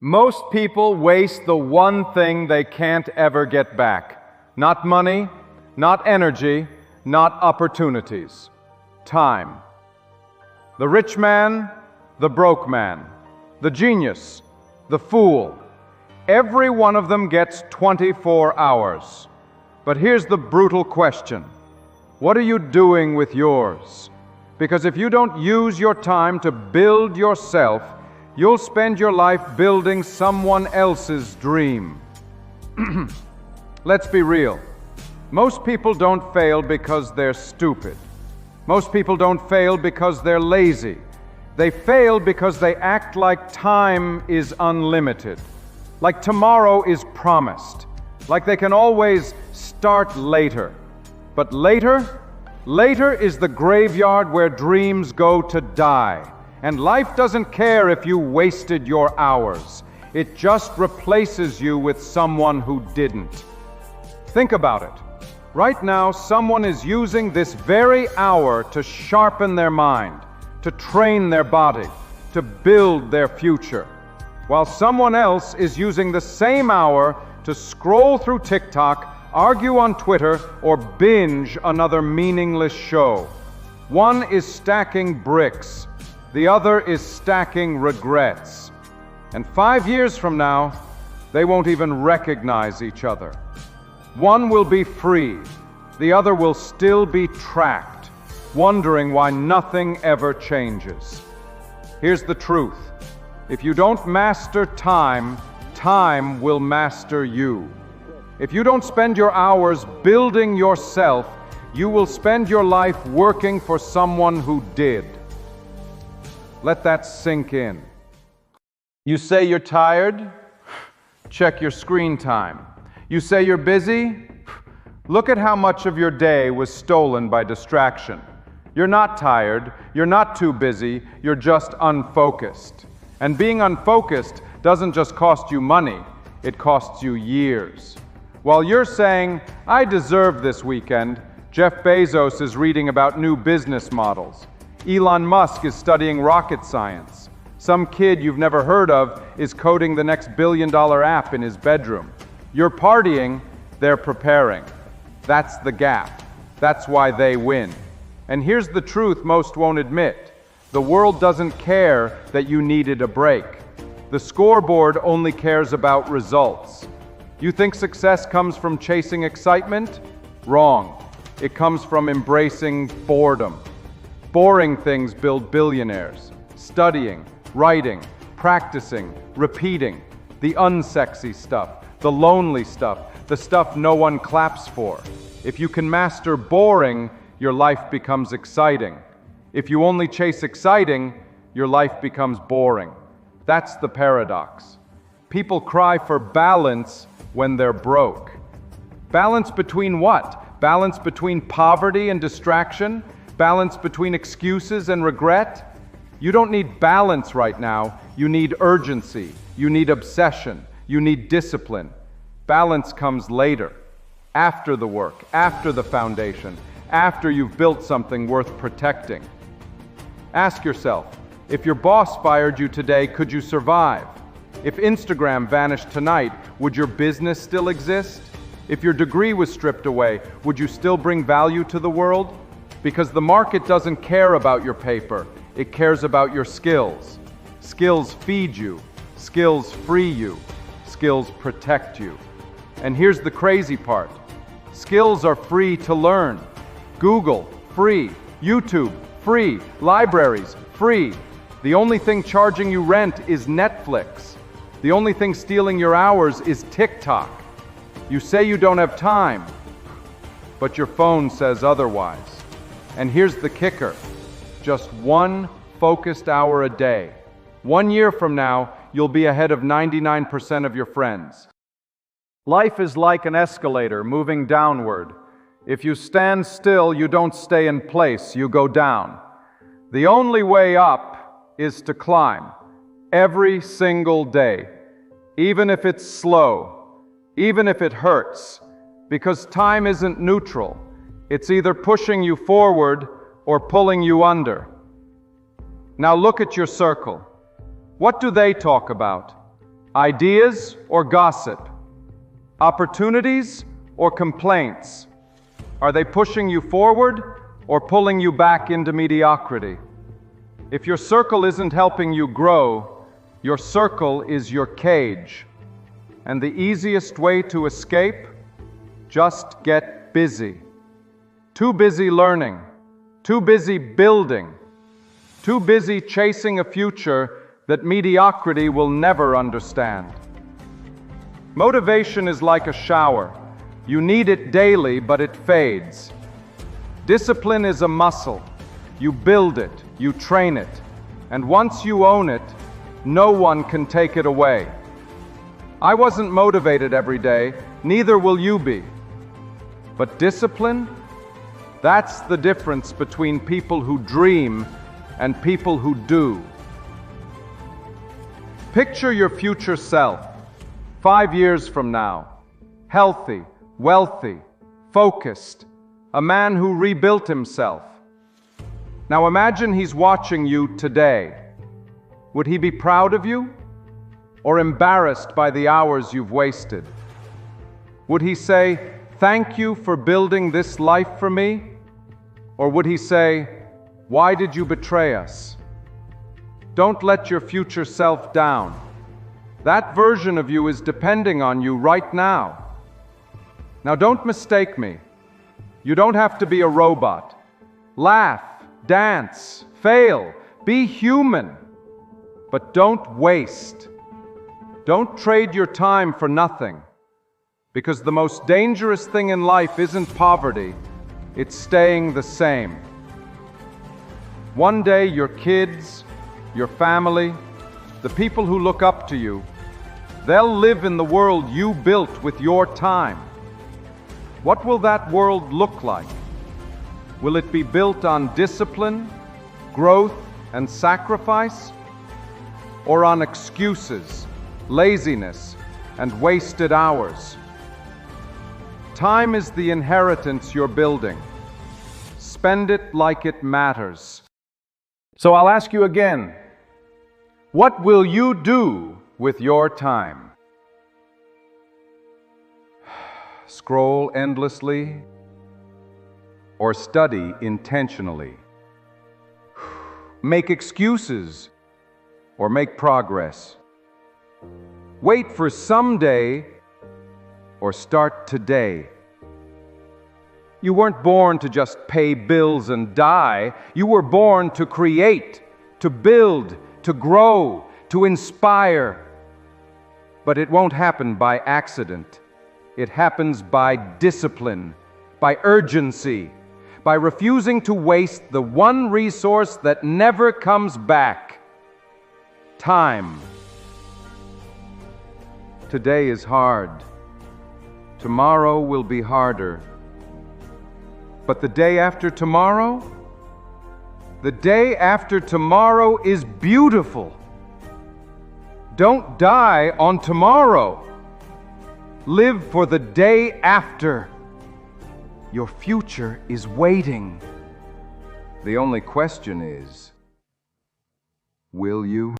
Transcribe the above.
Most people waste the one thing they can't ever get back. Not money, not energy, not opportunities. Time. The rich man, the broke man, the genius, the fool. Every one of them gets 24 hours. But here's the brutal question. What are you doing with yours? Because if you don't use your time to build yourself, you'll spend your life building someone else's dream. Let's be real. Most people don't fail because they're stupid. Most people don't fail because they're lazy. They fail because they act like time is unlimited, like tomorrow is promised, like they can always start later. But later is the graveyard where dreams go to die. And life doesn't care if you wasted your hours. It just replaces you with someone who didn't. Think about it. Right now, someone is using this very hour to sharpen their mind, to train their body, to build their future, while someone else is using the same hour to scroll through TikTok, argue on Twitter, or binge another meaningless show. One is stacking bricks. The other is stacking regrets. And 5 years from now, they won't even recognize each other. One will be free. The other will still be trapped, wondering why nothing ever changes. Here's the truth. If you don't master time, time will master you. If you don't spend your hours building yourself, you will spend your life working for someone who did. Let that sink in. You say you're tired? Check your screen time. You say you're busy? Look at how much of your day was stolen by distraction. You're not tired, you're not too busy, you're just unfocused. And being unfocused doesn't just cost you money, it costs you years. While you're saying, I deserve this weekend, Jeff Bezos is reading about new business models. Elon Musk is studying rocket science. Some kid you've never heard of is coding the next billion-dollar app in his bedroom. You're partying, they're preparing. That's the gap. That's why they win. And here's the truth most won't admit. The world doesn't care that you needed a break. The scoreboard only cares about results. You think success comes from chasing excitement? Wrong. It comes from embracing boredom. Boring things build billionaires. Studying, writing, practicing, repeating. The unsexy stuff, the lonely stuff, the stuff no one claps for. If you can master boring, your life becomes exciting. If you only chase exciting, your life becomes boring. That's the paradox. People cry for balance when they're broke. Balance between what? Balance between poverty and distraction? Balance between excuses and regret? You don't need balance right now. You need urgency. You need obsession. You need discipline. Balance comes later, after the work, after the foundation, after you've built something worth protecting. Ask yourself, if your boss fired you today, could you survive? If Instagram vanished tonight, would your business still exist? If your degree was stripped away, would you still bring value to the world? Because the market doesn't care about your paper, it cares about your skills. Skills feed you, skills free you, skills protect you. And here's the crazy part. Skills are free to learn. Google, free. YouTube, free. Libraries, free. The only thing charging you rent is Netflix. The only thing stealing your hours is TikTok. You say you don't have time, but your phone says otherwise. And here's the kicker. Just one focused hour a day. 1 year from now, you'll be ahead of 99% of your friends. Life is like an escalator moving downward. If you stand still, you don't stay in place, you go down. The only way up is to climb, every single day, even if it's slow, even if it hurts, because time isn't neutral. It's either pushing you forward or pulling you under. Now look at your circle. What do they talk about? Ideas or gossip? Opportunities or complaints? Are they pushing you forward or pulling you back into mediocrity? If your circle isn't helping you grow, your circle is your cage. And the easiest way to escape? Just get busy. Too busy learning, too busy building, too busy chasing a future that mediocrity will never understand. Motivation is like a shower. You need it daily, but it fades. Discipline is a muscle. You build it, you train it, and once you own it, no one can take it away. I wasn't motivated every day, neither will you be. But discipline? That's the difference between people who dream and people who do. Picture your future self, 5 years from now, healthy, wealthy, focused, a man who rebuilt himself. Now imagine he's watching you today. Would he be proud of you or embarrassed by the hours you've wasted? Would he say, "Thank you for building this life for me"? Or would he say, "Why did you betray us"? Don't let your future self down. That version of you is depending on you right now. Now don't mistake me. You don't have to be a robot. Laugh, dance, fail, be human. But don't waste. Don't trade your time for nothing. Because the most dangerous thing in life isn't poverty, it's staying the same. One day your kids, your family, the people who look up to you, they'll live in the world you built with your time. What will that world look like? Will it be built on discipline, growth, and sacrifice? Or on excuses, laziness, and wasted hours? Time is the inheritance you're building. Spend it like it matters. So I'll ask you again, what will you do with your time? Scroll endlessly or study intentionally? Make excuses or make progress? Wait for someday or start today? You weren't born to just pay bills and die. You were born to create, to build, to grow, to inspire. But it won't happen by accident. It happens by discipline, by urgency, by refusing to waste the one resource that never comes back: time. Today is hard. Tomorrow will be harder. But the day after tomorrow? The day after tomorrow is beautiful. Don't die on tomorrow. Live for the day after. Your future is waiting. The only question is, will you?